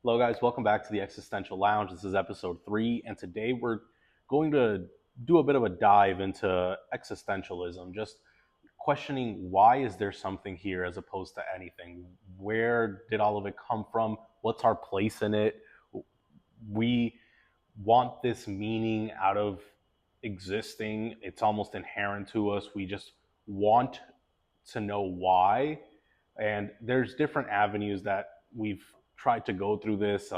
Hello, guys. Welcome back to the Existential Lounge. This is episode 3, and today we're going to do a bit of a dive into existentialism, just questioning why is there something here as opposed to anything? Where did all of it come from? What's our place in it? We want this meaning out of existing. It's almost inherent to us. We just want to know why. And there's different avenues that we've tried to go through this.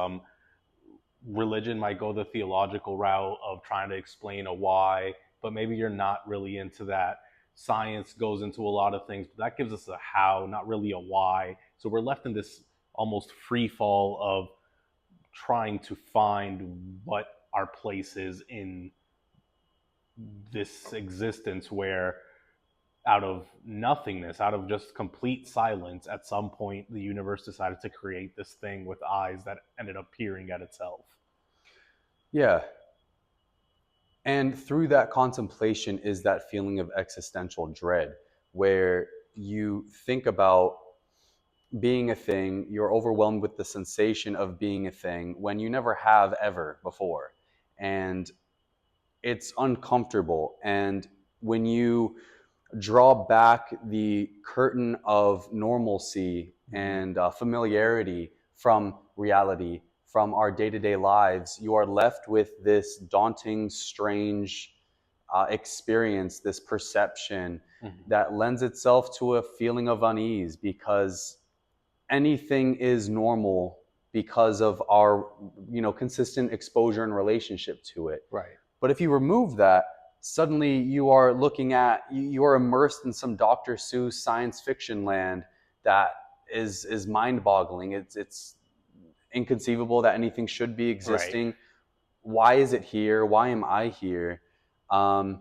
Religion might go the theological route of trying to explain a why, but maybe you're not really into that. Science goes into a lot of things, but that gives us a how, not really a why. So we're left in this almost free fall of trying to find what our place is in this existence where out of nothingness, out of just complete silence, at some point the universe decided to create this thing with eyes that ended up peering at itself. Yeah. And through that contemplation is that feeling of existential dread, where you think about being a thing, you're overwhelmed with the sensation of being a thing when you never have ever before. And it's uncomfortable. And when you draw back the curtain of normalcy and familiarity from reality, from our day-to-day lives, you are left with this daunting, strange experience, this perception that lends itself to a feeling of unease because anything is normal because of our consistent exposure and relationship to it. Right. But if you remove that, suddenly you are immersed in some Dr. Seuss science fiction land that is mind-boggling. It's inconceivable that anything should be existing. Right. Why is it here? Why am I here? And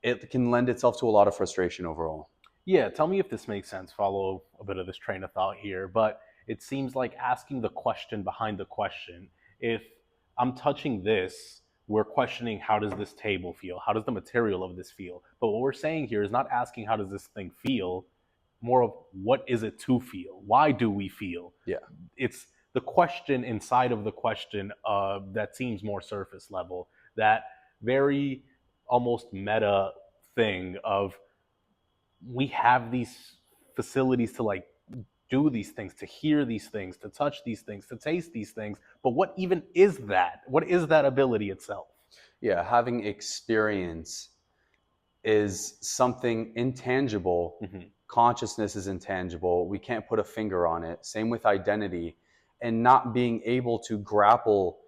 it can lend itself to a lot of frustration overall. Yeah, tell me if this makes sense. Follow a bit of this train of thought here, but it seems like asking the question behind the question. If I'm touching this, we're questioning how does this table feel? How does the material of this feel? But what we're saying here is not asking how does this thing feel, more of what is it to feel? Why do we feel? Yeah. It's the question inside of the question that seems more surface level, that very almost meta thing of we have these facilities to like do these things, to hear these things, to touch these things, to taste these things. But what even is that? What is that ability itself? Yeah, having experience is something intangible. Consciousness is intangible. We can't put a finger on it. Same with identity. And not being able to grapple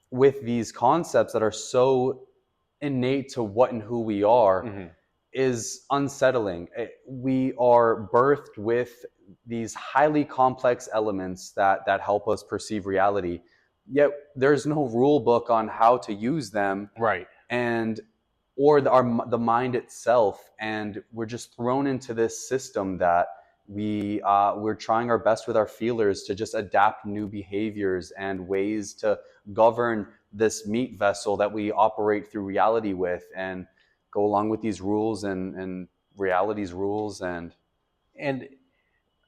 with these concepts that are so innate to what and who we are is unsettling. We are birthed with these highly complex elements that help us perceive reality, yet there's no rule book on how to use them, Right. and the mind itself, and we're just thrown into this system that we're trying our best with our feelers to just adapt new behaviors and ways to govern this meat vessel that we operate through reality with, and go along with these rules and reality's rules. And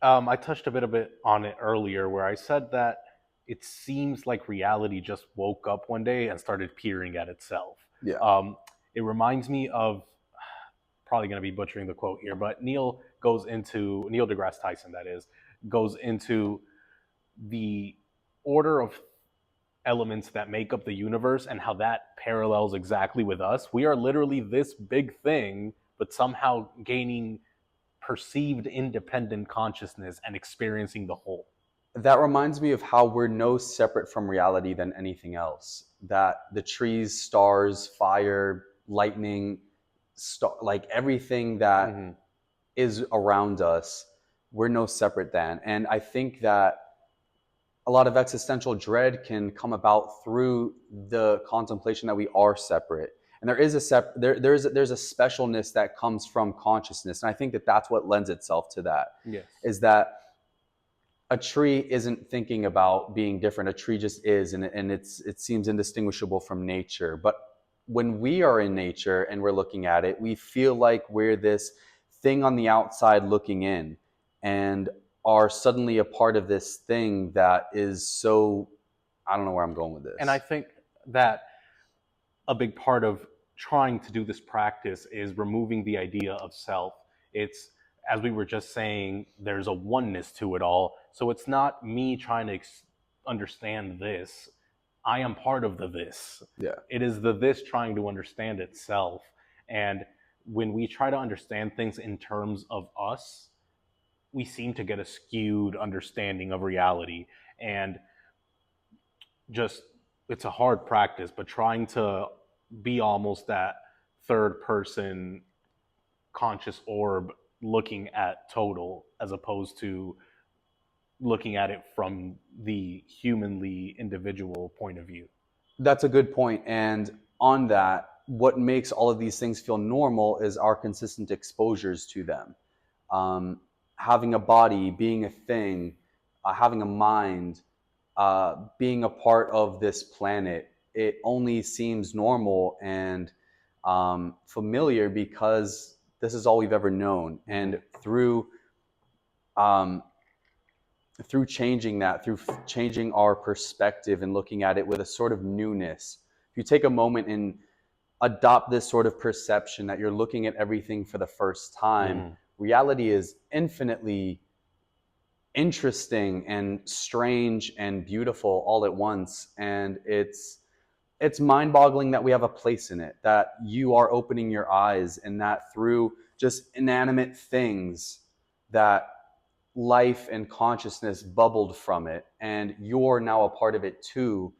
I touched a bit on it earlier where I said that it seems like reality just woke up one day and started peering at itself. Yeah. It reminds me of, probably going to be butchering the quote here, but Neil deGrasse Tyson, that is, goes into the order of elements that make up the universe and how that parallels exactly with us. We are literally this big thing, but somehow gaining perceived independent consciousness and experiencing the whole. That reminds me of how we're no separate from reality than anything else. That the trees, stars, fire, lightning, like everything that is around us, we're no separate than. And I think that a lot of existential dread can come about through the contemplation that we are separate. And there is there's a specialness that comes from consciousness. And I think that that's what lends itself to that. Yes. Is that a tree isn't thinking about being different. A tree just is, and it seems indistinguishable from nature. But when we are in nature and we're looking at it, we feel like we're this thing on the outside looking in. And are suddenly a part of this thing that is so, I don't know where I'm going with And I this. think that a big part of trying to do this practice is removing the idea of self. It's, as we were just saying, there's a oneness to it all. So it's not me trying to understand this. I am part of the this. Yeah. It is the this trying to understand itself. And when we try to understand things in terms of us, we seem to get a skewed understanding of reality. And just, it's a hard practice, but trying to be almost that third person conscious orb looking at total as opposed to looking at it from the humanly individual point of view. That's a good point. And on that, what makes all of these things feel normal is our consistent exposures to them. Um, Having a body, being a thing, having a mind, being a part of this planet, it only seems normal and familiar because this is all we've ever known. Mm-hmm. And um, through changing that, through changing our perspective and looking at it with a sort of newness, if you take a moment and adopt this sort of perception that you're looking at everything for the first time, Mm-hmm. reality is infinitely interesting and strange and beautiful all at once. And it's mind-boggling that we have a place in it, that you are opening your eyes, and that through just inanimate things that life and consciousness bubbled from it, and you're now a part of it too.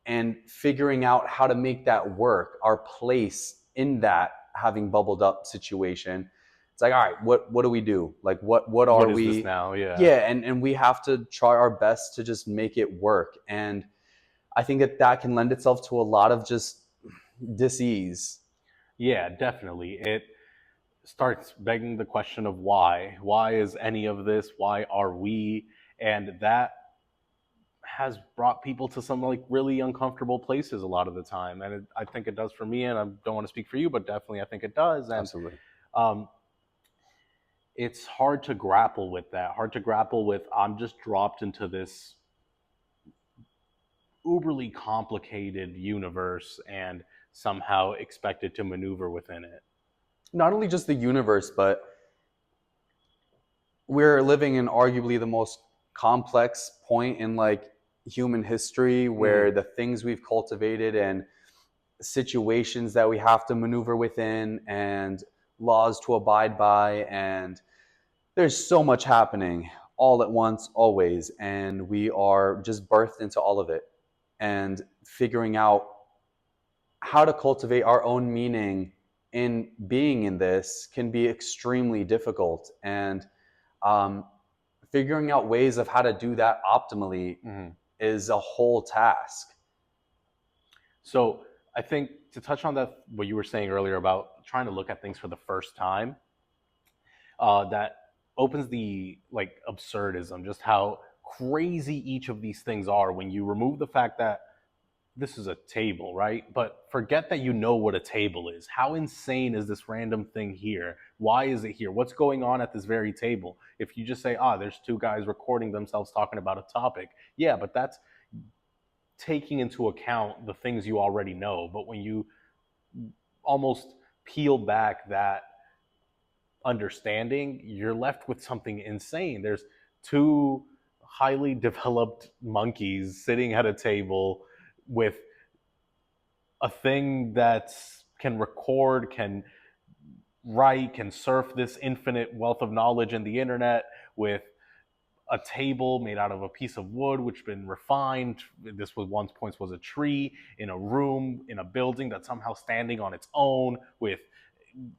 And figuring out how to make that work, our place in that having bubbled up situation. It's like, all right, what do we do? Like, what are What is this we? now? Yeah. Yeah, and we have to try our best to just make it work. And I think that that can lend itself to a lot of just dis-ease. Yeah, definitely. It starts begging the question of why. Why is any of this? Why are we? And that has brought people to some like really uncomfortable places a lot of the time, and I think it does for me. And I don't want to speak for you, but definitely I think it does. And Absolutely. um, it's hard to grapple with that. Hard to grapple with. I'm just dropped into this uberly complicated universe and somehow expected to maneuver within it. Not only just the universe, but we're living in arguably the most complex point in like human history, Mm-hmm. where the things we've cultivated and situations that we have to maneuver within and laws to abide by, and there's so much happening all at once always, and we are just birthed into all of it. And figuring out how to cultivate our own meaning in being in this can be extremely difficult. And um, figuring out ways of how to do that optimally Mm-hmm. is a whole task. So I think to touch on that, what you were saying earlier about trying to look at things for the first time, that opens the like absurdism, just how crazy each of these things are when you remove the fact that this is a table, right? But forget that you know what a table is. How insane is this random thing here? Why is it here? What's going on at this very table? If you just say, there's two guys recording themselves talking about a topic, yeah, but that's taking into account the things you already know. But when you almost peel back that understanding, you're left with something insane. There's two highly developed monkeys sitting at a table with a thing that can record, can write, can surf this infinite wealth of knowledge in the internet with a table made out of a piece of wood which been refined. This was once points was a tree in a room in a building that's somehow standing on its own with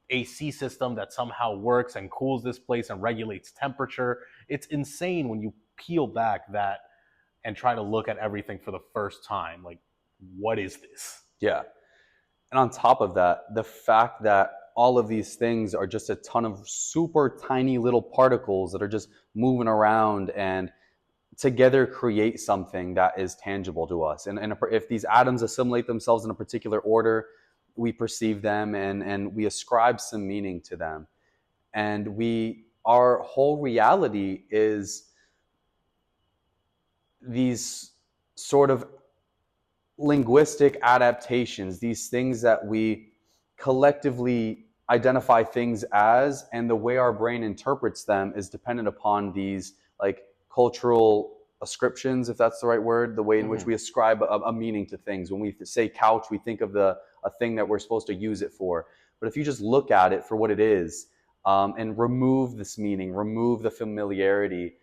AC system that somehow works and cools this place and regulates temperature. It's insane when you peel back that and try to look at everything for the first time. Like, what is this? Yeah. And on top of that, the fact that all of these things are just a ton of super tiny little particles that are just moving around and together create something that is tangible to us. And if these atoms assimilate themselves in a particular order, we perceive them, and we ascribe some meaning to them. And we our whole reality is these sort of linguistic adaptations, these things that we collectively identify things as, and the way our brain interprets them is dependent upon these like cultural ascriptions, if that's the right word, the way in which Hmm. we ascribe a meaning to things. When we say couch, we think of the a thing that we're supposed to use it for. But if you just look at it for what it is, and remove this meaning, remove the familiarity,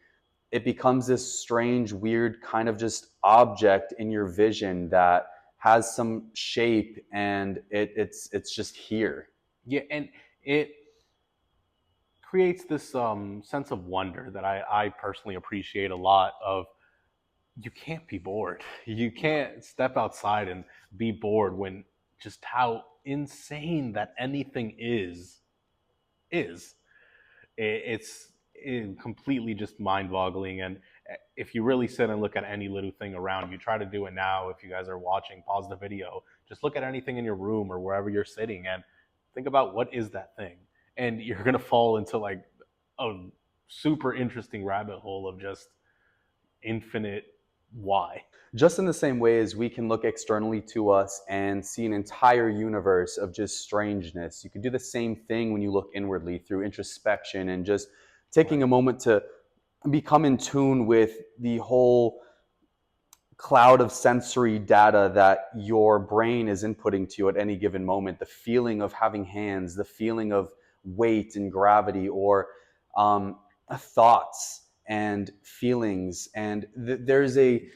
it becomes this strange, weird kind of just object in your vision that has some shape, and it's just here. Yeah, and it creates this sense of wonder that I personally appreciate a lot. Of you can't be bored. You can't step outside and be bored when just how insane that anything is. Completely just mind-boggling. And if you really sit and look at any little thing around you, try to do it now. If you guys are watching, pause the video, just look at anything in your room or wherever you're sitting and think about what is that thing, and you're gonna fall into like a super interesting rabbit hole of just infinite why. Just in the same way as we can look externally to us and see an entire universe of just strangeness, you can do the same thing when you look inwardly through introspection and just taking a Right. moment to become in tune with the whole cloud of sensory data that your brain is inputting to you at any given moment. The feeling of having hands, the feeling of weight and gravity, or thoughts and feelings. And there's a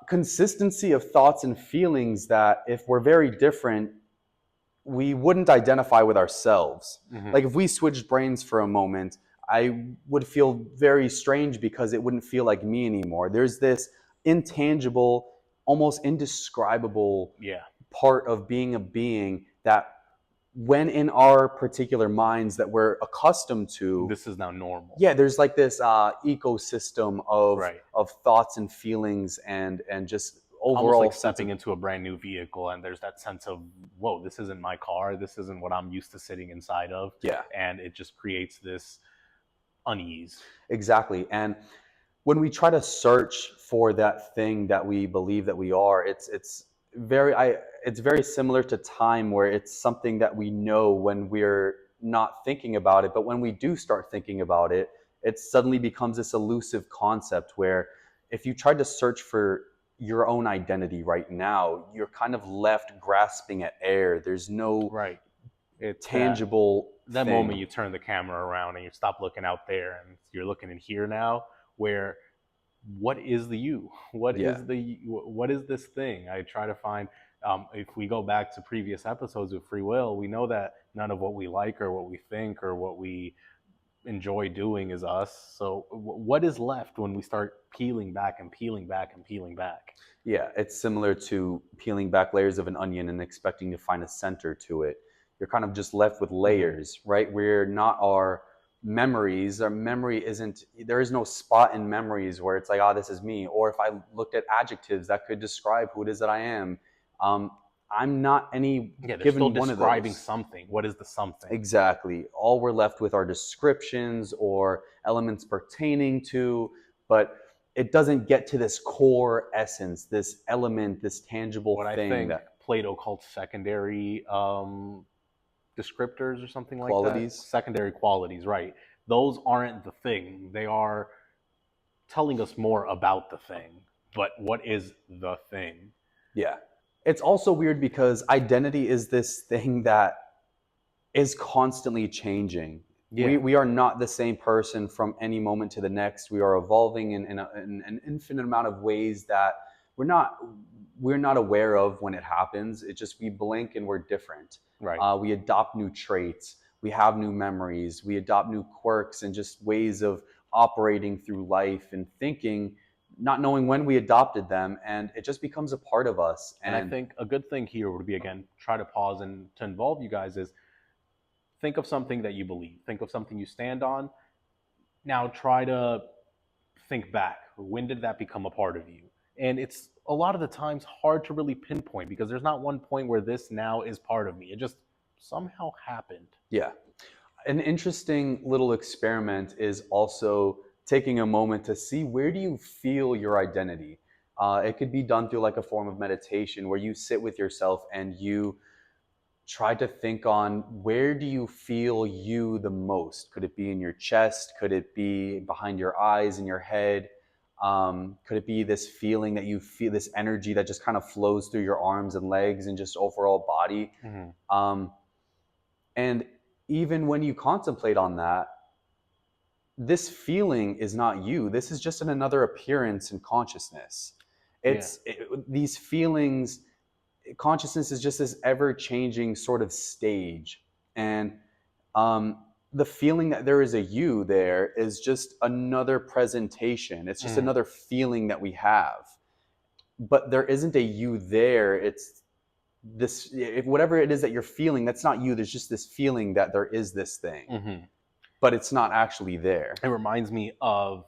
consistency of thoughts and feelings that, if we're very different, we wouldn't identify with ourselves. Hmm. Like if we switched brains for a moment, I would feel very strange because it wouldn't feel like me anymore. There's this intangible, almost indescribable Yeah, part of being a being that, when in our particular minds that we're accustomed to, this is now normal. yeah, there's like this ecosystem Right. of thoughts and feelings and just Almost overall like sense of, stepping into a brand new vehicle, and there's that sense of, whoa, this isn't my car, this isn't what I'm used to sitting inside of. yeah, And it just creates this unease. exactly. And when we try to search for that thing that we believe that we are, it's very similar to time, where it's something that we know when we're not thinking about it, but when we do start thinking about it, it suddenly becomes this elusive concept where, if you tried to search for your own identity right now, you're kind of left grasping at air. There's no Right. It's tangible that moment thing. you turn the camera around and you stop looking out there and you're looking in here now, where what is the you? Yeah, What is this thing? I try to find. If we go back to previous episodes of free will, we know that none of what we like or what we think or what we enjoy doing is us. So what is left when we start peeling back and peeling back and peeling back? yeah, it's similar to peeling back layers of an onion and expecting to find a center to it. You're kind of just left with Hmm. layers, right? We're not our memories. Our memory isn't, there is no spot in memories where it's like, oh, this is me. Or if I looked at adjectives that could describe who it is that I am, um, I'm not any Yeah, they're still given one of describing those. something. What is the something? Exactly. All we're left with are descriptions or elements pertaining to, but it doesn't get to this core essence, this element, this tangible What I thing think that Plato called secondary descriptors or something like that. qualities. Secondary qualities, right? Those aren't the thing. They are telling us more about the thing. But what is the thing? Yeah. It's also weird because identity is this thing that is constantly changing. We, Yeah, we are not the same person from any moment to the next. We are evolving in an infinite amount of ways that we're not we're not aware of when it happens. It just, we blink and we're different. right. We adopt new traits. We have new memories. We adopt new quirks and just ways of operating through life and thinking, not knowing when we adopted them, and it just becomes a part of us. And I And think a good thing here would be, again, try to pause and to involve you guys is think of something that you believe, think of something you stand on. Now try to think back. When did that become a part of you? And it's a lot of the times hard to really pinpoint because there's not one point where this now is part of me. It just somehow happened. yeah, An interesting little experiment is also taking a moment to see where do you feel your identity. It could be done through like a form of meditation where you sit with yourself and you try to think on where do you feel you the most. Could it be in your chest? Could it be behind your eyes, in your head? Could it be this feeling that you feel, this energy that just kind of flows through your arms and legs and just overall body? Hmm. Um, and even when you contemplate on that, this feeling is not you. This is just another appearance in consciousness. Yeah. These feelings, consciousness is just this ever changing sort of stage. And the feeling that there is a you there is just another presentation. It's just Mm. another feeling that we have. But there isn't a you there. It's this, if whatever it is that you're feeling, that's not you. There's just this feeling that there is this thing, Hmm. but it's not actually there. It reminds me of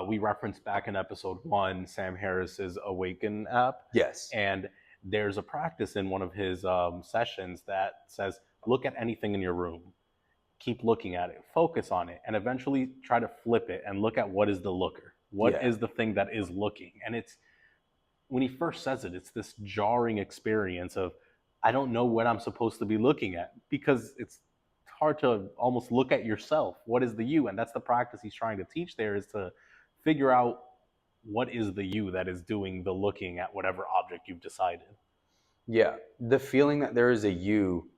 we referenced back in episode one Sam Harris's Awaken app, Yes. and there's a practice in one of his sessions that says, look at anything in your room, keep looking at it, focus on it, and eventually try to flip it and look at what is the looker, what Yeah. is the thing that is looking. And it's when he first says it, it's this jarring experience of I don't know what I'm supposed to be looking at because it's hard to almost look at yourself. What is the you? And that's the practice he's trying to teach there, is to figure out what is the you that is doing the looking at whatever object you've decided. Yeah. The feeling that there is a you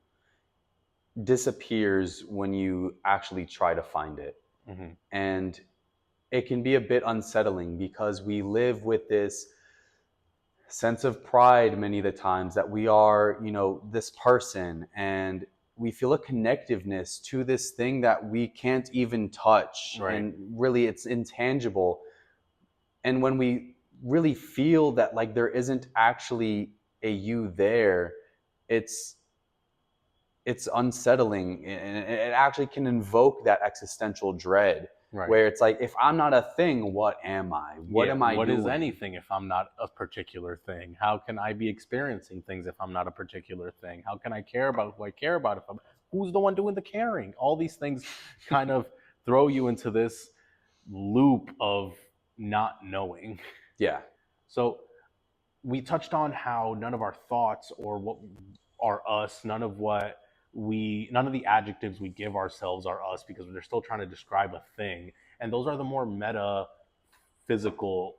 disappears when you actually try to find it. Hmm. And it can be a bit unsettling because we live with this sense of pride many of the times that we are, this person, and we feel a connectiveness to this thing that we can't even touch, Right. and really it's intangible. And when we really feel that like there isn't actually a you there, it's it's unsettling, and it actually can invoke that existential dread Right. where it's like, if I'm not a thing, what am I? What Yeah. am I What is doing? anything if I'm not a particular thing? How can I be experiencing things if I'm not a particular thing? How can I care about who I care about if I'm who's the one doing the caring? All these things kind of throw you into this loop of not knowing. Yeah. So we touched on how none of our thoughts or what are us, none of the adjectives we give ourselves are us because they're still trying to describe a thing. And those are the more meta physical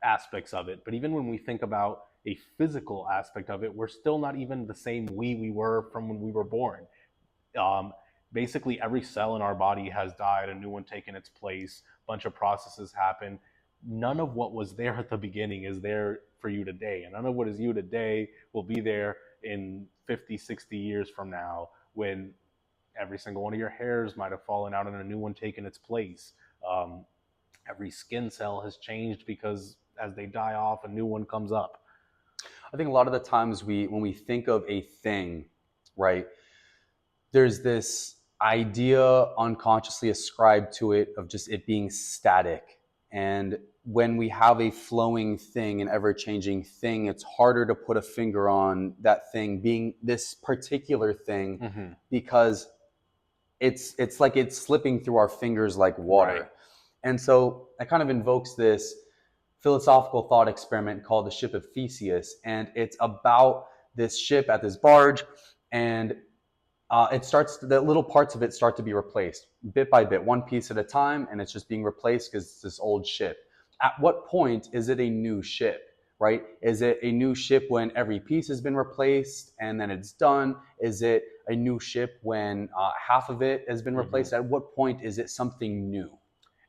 aspects of it. But even when we think about a physical aspect of it, we're still not even the same we were from when we were born. Um, Basically, every cell in our body has died, a new one taken its place, a bunch of processes happen. None of what was there at the beginning is there for you today. And none of what is you today will be there in 50, 60 years from now when every single one of your hairs might have fallen out and a new one taken its place. Um, every skin cell has changed because as they die off, a new one comes up. I think a lot of the times when we think of a thing, right, there's this idea unconsciously ascribed to it of just it being static. And when we have a flowing thing, an ever changing thing, it's harder to put a finger on that thing being this particular thing Mm-hmm. because it's like it's slipping through our fingers like Right. water. And so it kind of invokes this philosophical thought experiment called the Ship of Theseus. And it's about this ship at this barge, and the little parts of it start to be replaced bit by bit, one piece at a time, and it's just being replaced because it's this old ship. At what point is it a new ship? Right? Is it a new ship when every piece has been replaced and then it's done? Is it a new ship when half of it has been Mm-hmm. replaced? At what point is it something new?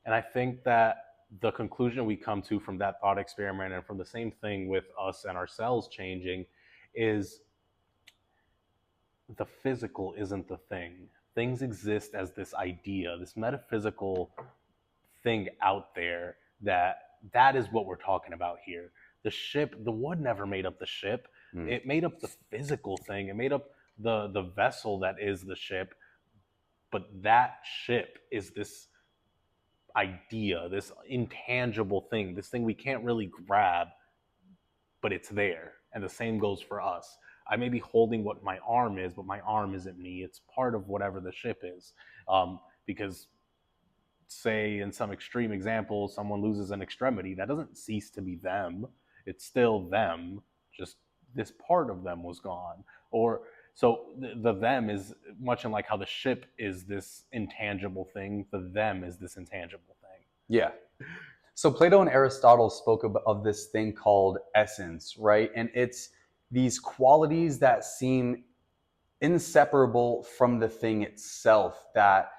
And I think that the conclusion we come to from that thought experiment and from the same thing with us and our cells changing is the physical isn't the thing. Things exist as this idea, this metaphysical thing out there that is what we're talking about here. The ship, the wood never made up the ship. Mm. It made up the physical thing. It made up the vessel that is the ship, but that ship is this idea, this intangible thing, this thing we can't really grab, but it's there. And the same goes for us. I may be holding what my arm is, but my arm isn't me. It's part of whatever the ship is. Because, say, in some extreme example, someone loses an extremity, that doesn't cease to be them. It's still them, just this part of them was gone. Or so the them is much in like how the ship is this intangible thing, the them is this intangible thing. Yeah. So Plato and Aristotle spoke of this thing called essence, right? And it's these qualities that seem inseparable from the thing itself that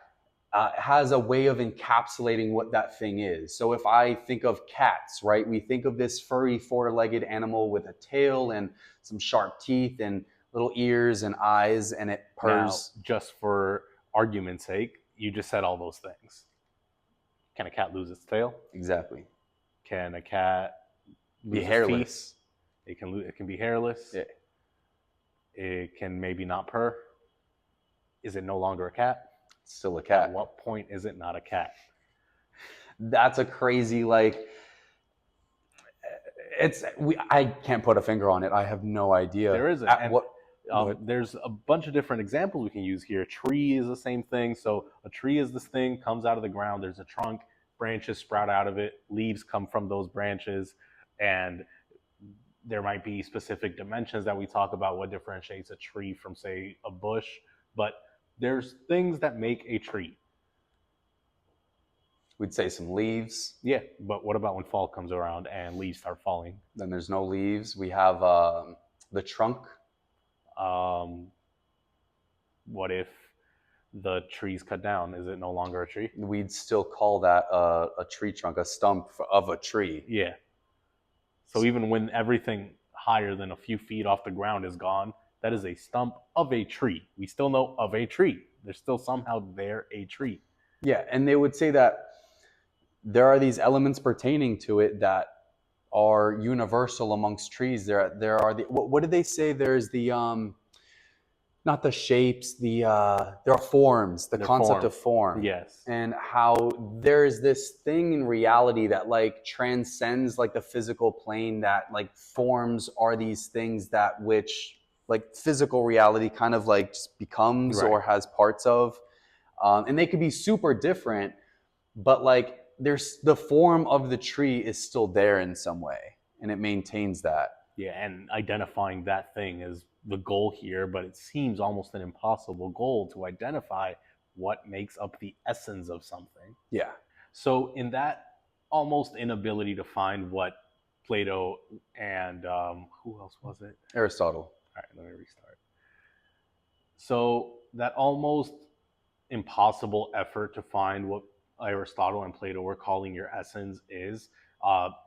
has a way of encapsulating what that thing is. So if I think of cats, right, we think of this furry four-legged animal with a tail and some sharp teeth and little ears and eyes, and it Now, purrs. just for argument's sake, you just said all those things. Can a cat lose its tail? Exactly. Can a cat Be lose its hairless. teeth? It can be hairless. Yeah. It can maybe not purr. Is it no longer a cat? It's still a At cat. what point is it not a cat? That's a crazy, like, I can't put a finger on it. I have no idea. There isn't. At And what there's a bunch of different examples we can use here. A tree is the same thing. So a tree is this thing, comes out of the ground. There's a trunk, branches sprout out of it, leaves come from those branches, and there might be specific dimensions that we talk about what differentiates a tree from, say, a bush. But there's things that make a tree. We'd say some leaves. Yeah, but what about when fall comes around and leaves start falling? Then there's no leaves. We have the trunk. What if the tree's cut down? Is it no longer a tree? We'd still call that a tree trunk, a stump of a tree. Yeah. So even when everything higher than a few feet off the ground is gone, that is a stump of a tree. We still know of a tree. There's still somehow there a tree. Yeah, and they would say that there are these elements pertaining to it that are universal amongst trees. There are the what did they say? There's the not the shapes, there are forms, the concept of form. Yes. And how there's this thing in reality that like transcends like the physical plane, that like forms are these things that which like physical reality kind of like just becomes Right. or has parts of. And they could be super different, but like there's the form of the tree is still there in some way, and it maintains that. Yeah, and identifying that thing is the goal here, but it seems almost an impossible goal to identify what makes up the essence of something. Yeah. So in that almost inability to find what Plato and who else was it? Aristotle. All right, let me restart. So that almost impossible effort to find what Aristotle and Plato were calling your essence is,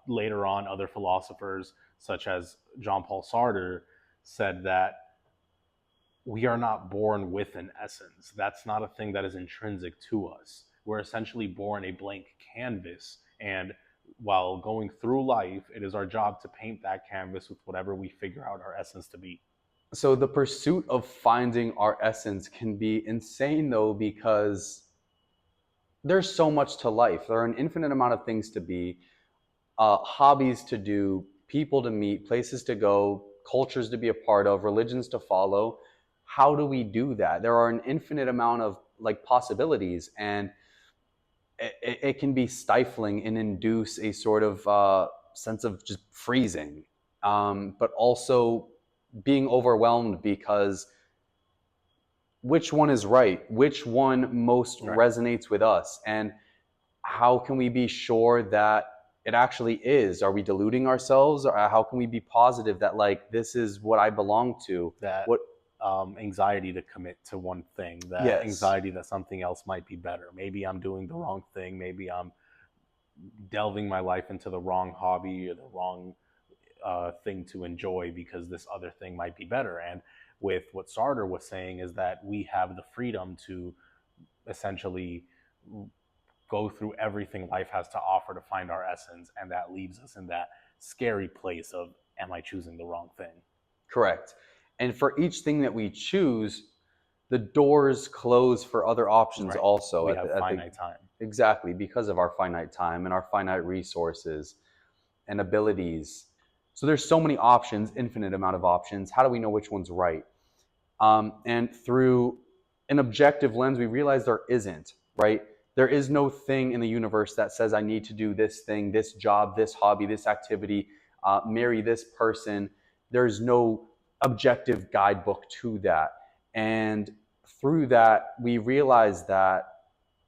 later on, other philosophers such as Jean-Paul Sartre said that we are not born with an essence. That's not a thing that is intrinsic to us. We're essentially born a blank canvas, and while going through life, it is our job to paint that canvas with whatever we figure out our essence to be. So the pursuit of finding our essence can be insane though, because there's so much to life. There are an infinite amount of things to be, hobbies to do, people to meet, places to go, cultures to be a part of, religions to follow. How do we do that? There are an infinite amount of like possibilities, and it can be stifling and induce a sort of sense of just freezing, but also being overwhelmed because which one is right? Which one most resonates with us? And how can we be sure that it actually is? Are we deluding ourselves? Or how can we be positive that like this is what I belong to? That what anxiety to commit to one thing, that Yes. anxiety that something else might be better. Maybe I'm doing the wrong thing. Maybe I'm delving my life into the wrong hobby or the wrong thing to enjoy because this other thing might be better. And with what Sartre was saying is that we have the freedom to essentially go through everything life has to offer to find our essence, and that leaves us in that scary place of, am I choosing the wrong thing? Correct. And for each thing that we choose, the doors close for other options also. We have finite time. Exactly, because of our finite time and our finite resources and abilities. So there's so many options, infinite amount of options. How do we know which one's right? And through an objective lens, we realize there isn't, right? There is no thing in the universe that says I need to do this thing, this job, this hobby, this activity, marry this person. There's no objective guidebook to that. And through that, we realize that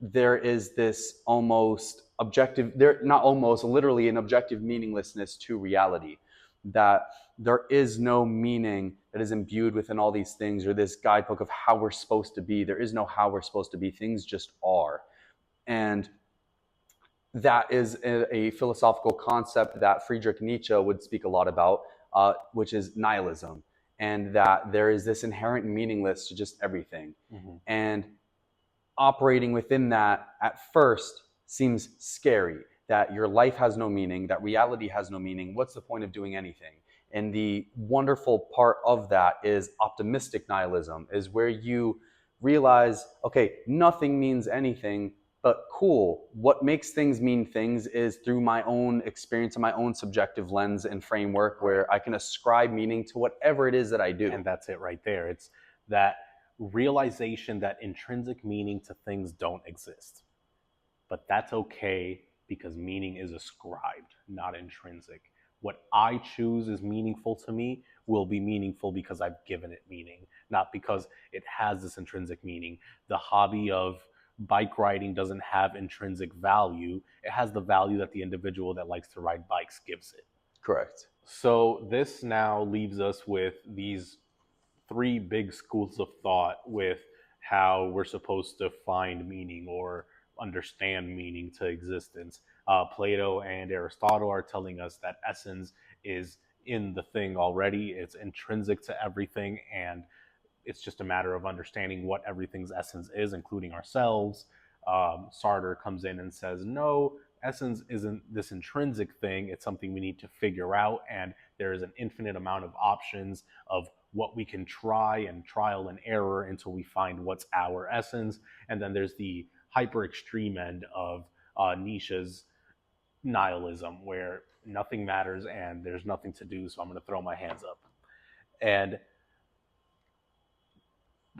there is this almost objective, there not almost, literally an objective meaninglessness to reality, that there is no meaning that is imbued within all these things or this guidebook of how we're supposed to be. There is no how we're supposed to be. Things just are. And that is a philosophical concept that Friedrich Nietzsche would speak a lot about, which is nihilism, and that there is this inherent meaningless to just everything. Mm-hmm. And operating within that at first seems scary, that your life has no meaning, that reality has no meaning. What's the point of doing anything? And the wonderful part of that is optimistic nihilism, is where you realize, okay, nothing means anything, but cool. What makes things mean things is through my own experience and my own subjective lens and framework, where I can ascribe meaning to whatever it is that I do. And that's it right there. It's that realization that intrinsic meaning to things don't exist. But that's okay because meaning is ascribed, not intrinsic. What I choose is meaningful to me will be meaningful because I've given it meaning, not because it has this intrinsic meaning. The hobby of bike riding doesn't have intrinsic value. It has the value that the individual that likes to ride bikes gives it. Correct. So this now leaves us with these three big schools of thought with how we're supposed to find meaning or understand meaning to existence. Plato and Aristotle are telling us that essence is in the thing already, it's intrinsic to everything, and it's just a matter of understanding what everything's essence is, including ourselves. Sartre comes in and says, no, essence isn't this intrinsic thing, it's something we need to figure out, and there is an infinite amount of options of what we can try and trial and error until we find what's our essence. And then there's the hyper extreme end of Nietzsche's nihilism, where nothing matters and there's nothing to do, so I'm going to throw my hands up. And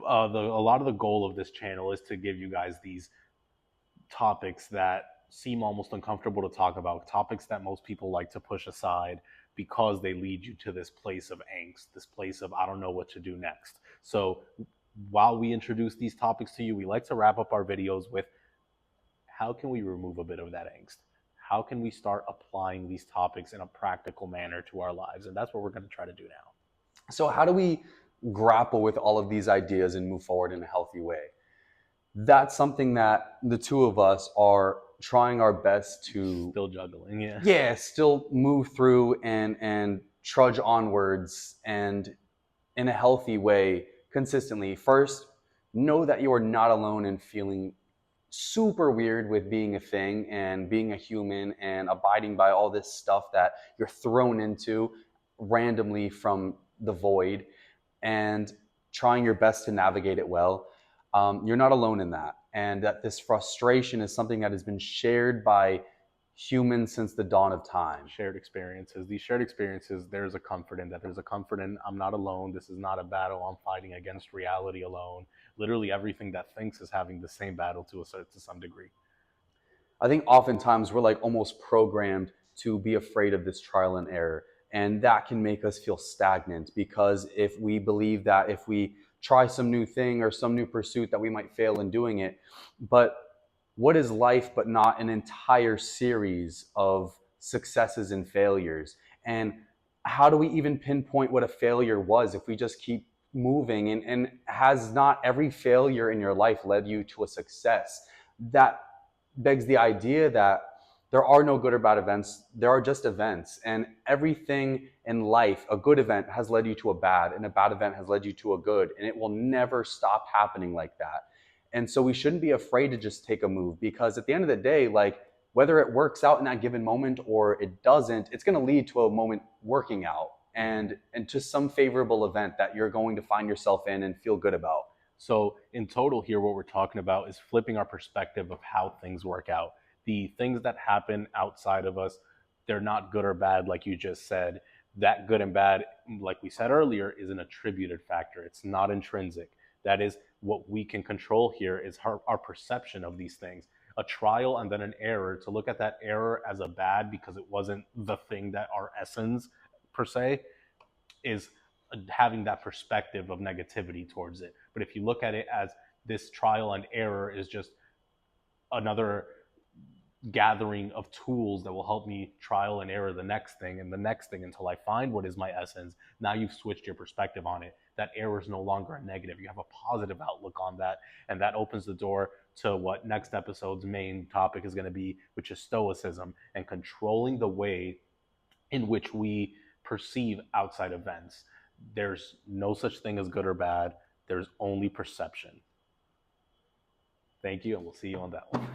a lot of the goal of this channel is to give you guys these topics that seem almost uncomfortable to talk about, topics that most people like to push aside because they lead you to this place of angst, this place of I don't know what to do next. So while we introduce these topics to you, we like to wrap up our videos with how can we remove a bit of that angst? How can we start applying these topics in a practical manner to our lives? And that's what we're going to try to do now. So how do we grapple with all of these ideas and move forward in a healthy way? That's something that the two of us are trying our best to still juggling. Yeah, still move through and trudge onwards, and in a healthy way consistently. First, know that you are not alone in feeling super weird with being a thing and being a human and abiding by all this stuff that you're thrown into randomly from the void, and trying your best to navigate it well. You're not alone in that, and that this frustration is something that has been shared by humans since the dawn of time. Shared experiences. These shared experiences, there's a comfort in that. There's a comfort in I'm not alone. This is not a battle I'm fighting against reality alone. Literally everything that thinks is having the same battle to some degree. I think oftentimes we're like almost programmed to be afraid of this trial and error. And that can make us feel stagnant, because if we believe that if we try some new thing or some new pursuit that we might fail in doing it. But what is life but not an entire series of successes and failures? And how do we even pinpoint what a failure was if we just keep moving? And has not every failure in your life led you to a success? That begs the idea that there are no good or bad events. There are just events. And everything in life, a good event has led you to a bad, and a bad event has led you to a good. And it will never stop happening like that. And so we shouldn't be afraid to just take a move, because at the end of the day, like, whether it works out in that given moment or it doesn't, it's going to lead to a moment working out and to some favorable event that you're going to find yourself in and feel good about. So in total here, what we're talking about is flipping our perspective of how things work out. The things that happen outside of us, they're not good or bad, like you just said. that good and bad, like we said earlier, is an attributed factor. It's not intrinsic. That is what we can control here is our perception of these things. A trial and then an error, to look at that error as a bad because it wasn't the thing that our essence per se is having that perspective of negativity towards it. But if you look at it as this trial and error is just another gathering of tools that will help me trial and error the next thing and the next thing until I find what is my essence. Now you've switched your perspective on it. That error is no longer a negative. You have a positive outlook on that. And that opens the door to what next episode's main topic is going to be, which is stoicism and controlling the way in which we perceive outside events. There's no such thing as good or bad, there's only perception. Thank you, and we'll see you on that one.